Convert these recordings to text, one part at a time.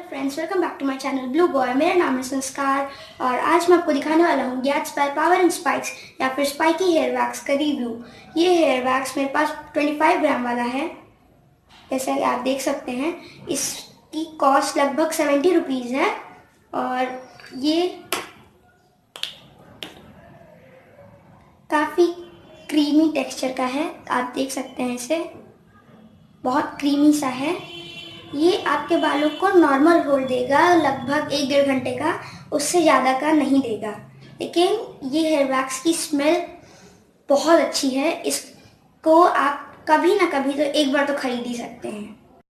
Friends, welcome back to my channel blue boy. मेरा नाम है संस्कार और आज मैं आपको दिखाने वाला हूँ गैट्सबाय पावर एंड स्पाइक्स या फिर स्पाइकी हेयर वैक्स का रिव्यू। ये हेयर वैक्स मेरे पास 25 ग्राम वाला है, जैसा कि आप देख सकते हैं। इसकी कॉस्ट लगभग 70 रुपीज़ है और ये काफ़ी क्रीमी टेक्सचर का है। आप देख सकते हैं, इसे बहुत क्रीमी सा है। ये आपके बालों को नॉर्मल होल्ड देगा, लगभग 1-1.5 घंटे का, उससे ज़्यादा का नहीं देगा। लेकिन ये हेयर वैक्स की स्मेल बहुत अच्छी है। इसको आप कभी ना कभी तो एक बार तो खरीद ही सकते हैं।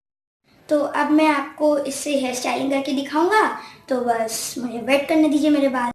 तो अब मैं आपको इससे हेयर स्टाइलिंग करके दिखाऊंगा, तो बस मुझे वेट करने दीजिए मेरे बाल।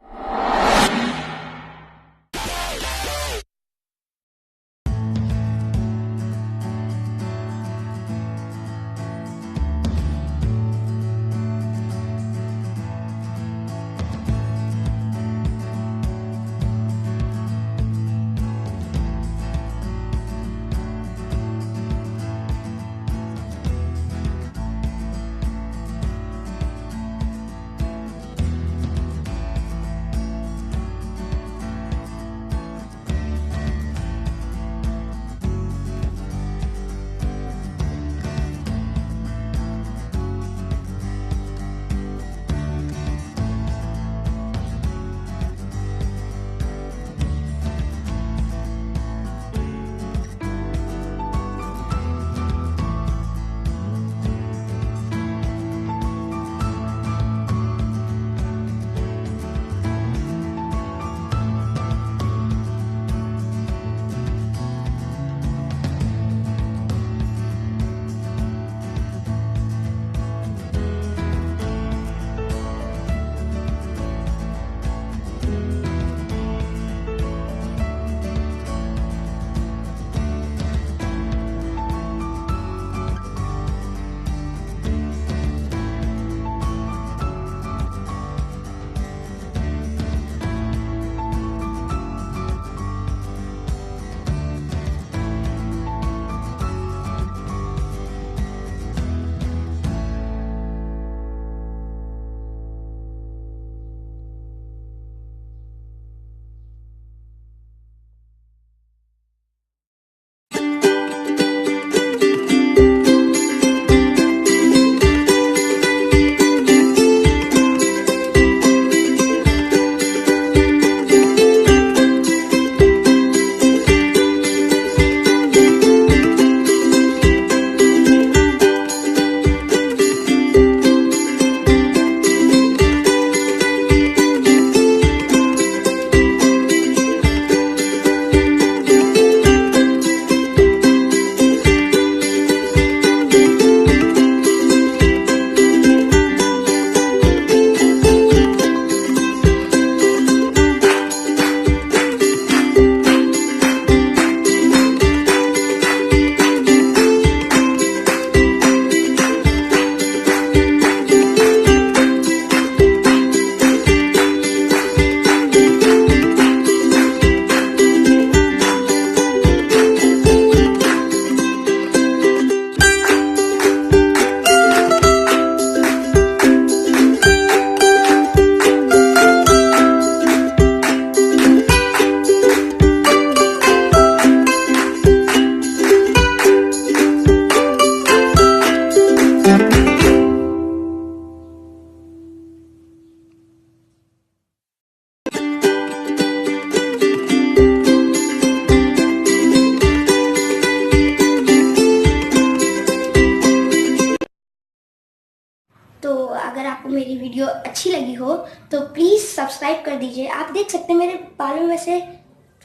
तो अगर आपको मेरी वीडियो अच्छी लगी हो तो प्लीज़ सब्सक्राइब कर दीजिए। आप देख सकते हैं मेरे बालों में वैसे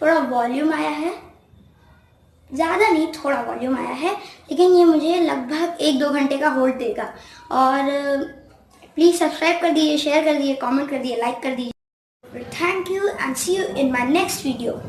थोड़ा वॉल्यूम आया है, ज़्यादा नहीं, थोड़ा वॉल्यूम आया है, लेकिन ये मुझे लगभग 1-2 घंटे का होल्ड देगा। और प्लीज़ सब्सक्राइब कर दीजिए, शेयर कर दीजिए, कमेंट कर दीजिए, लाइक कर दीजिए। Thank you and see you in my next video.